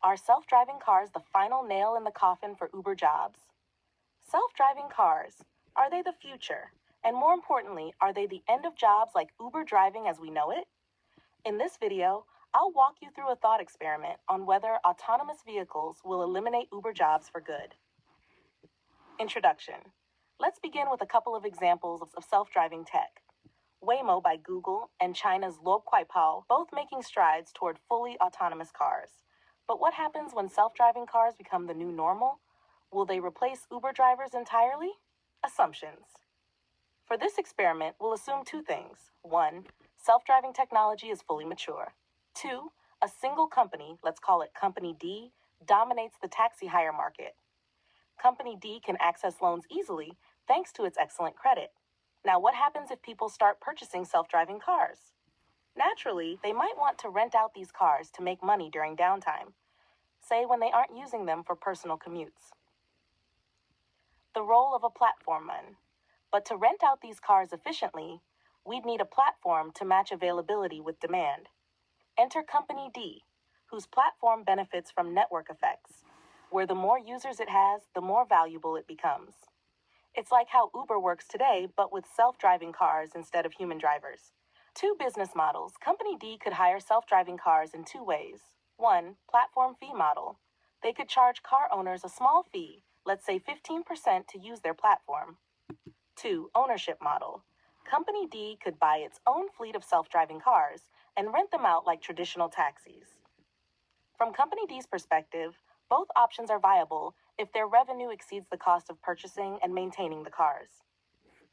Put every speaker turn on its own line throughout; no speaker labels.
Are self-driving cars the final nail in the coffin for Uber jobs? Self-driving cars, are they the future? And more importantly, are they the end of jobs like Uber driving as we know it? In this video, I'll walk you through a thought experiment on whether autonomous vehicles will eliminate Uber jobs for good. Introduction. Let's begin with a couple of examples of self-driving tech. Waymo by Google and China's Kuaipao both making strides toward fully autonomous cars. But what happens when self-driving cars become the new normal? Will they replace Uber drivers entirely? Assumptions. For this experiment, we'll assume two things. 1, self-driving technology is fully mature. 2, a single company, let's call it Company D, dominates the taxi hire market. Company D can access loans easily thanks to its excellent credit. Now, what happens if people start purchasing self-driving cars? Naturally, they might want to rent out these cars to make money during downtime, say when they aren't using them for personal commutes. The role of a platform man. But to rent out these cars efficiently, we'd need a platform to match availability with demand. Enter Company D, whose platform benefits from network effects, where the more users it has, the more valuable it becomes. It's like how Uber works today, but with self-driving cars instead of human drivers. Two business models. Company D could hire self-driving cars in two ways. 1, platform fee model. They could charge car owners a small fee, let's say 15% to use their platform. 2, ownership model. Company D could buy its own fleet of self-driving cars and rent them out like traditional taxis. From Company D's perspective, both options are viable if their revenue exceeds the cost of purchasing and maintaining the cars.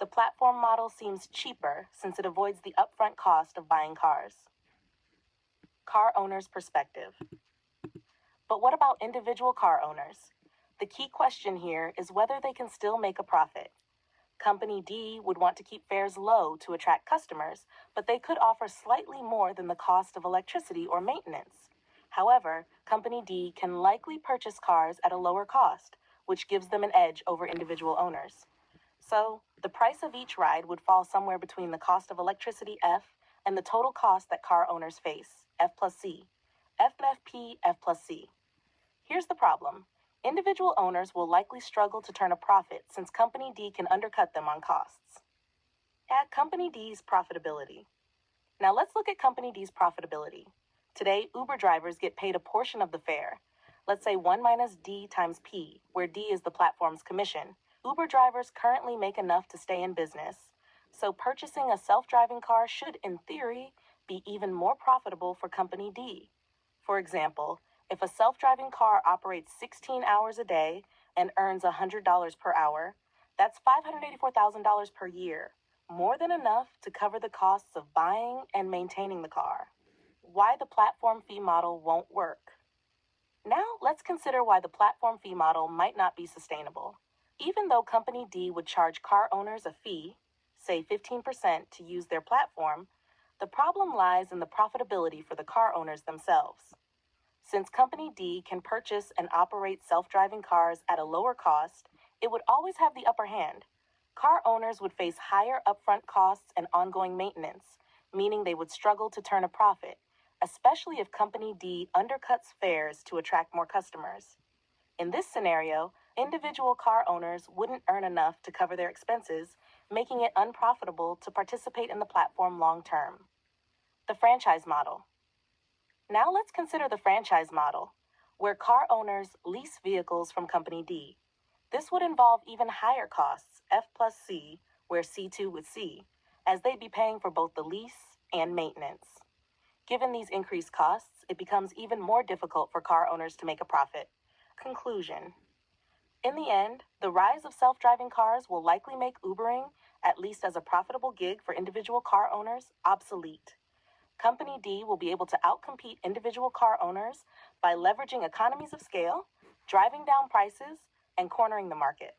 The platform model seems cheaper since it avoids the upfront cost of buying cars. Car owners' perspective. But what about individual car owners? The key question here is whether they can still make a profit. Company D would want to keep fares low to attract customers, but they could offer slightly more than the cost of electricity or maintenance. However, Company D can likely purchase cars at a lower cost, which gives them an edge over individual owners. So, the price of each ride would fall somewhere between the cost of electricity F and the total cost that car owners face, F plus C. F and FP, F plus C. Here's the problem. Individual owners will likely struggle to turn a profit since Company D can undercut them on costs. At Company D's profitability. Now let's look at Company D's profitability. Today, Uber drivers get paid a portion of the fare. Let's say 1 minus D times P, where D is the platform's commission. Uber drivers currently make enough to stay in business, so purchasing a self-driving car should, in theory, be even more profitable for Company D. For example, if a self-driving car operates 16 hours a day and earns $100 per hour, that's $584,000 per year, more than enough to cover the costs of buying and maintaining the car. Why the platform fee model won't work. Now, let's consider why the platform fee model might not be sustainable. Even though Company D would charge car owners a fee, say 15% to use their platform, the problem lies in the profitability for the car owners themselves. Since Company D can purchase and operate self-driving cars at a lower cost, it would always have the upper hand. Car owners would face higher upfront costs and ongoing maintenance, meaning they would struggle to turn a profit, especially if Company D undercuts fares to attract more customers. In this scenario, individual car owners wouldn't earn enough to cover their expenses, making it unprofitable to participate in the platform long term. The franchise model. Now let's consider the franchise model, where car owners lease vehicles from Company D. This would involve even higher costs, F plus C, where C2 would C, as they'd be paying for both the lease and maintenance. Given these increased costs, it becomes even more difficult for car owners to make a profit. Conclusion. In the end, the rise of self-driving cars will likely make Ubering, at least as a profitable gig for individual car owners, obsolete. Company D will be able to outcompete individual car owners by leveraging economies of scale, driving down prices, and cornering the market.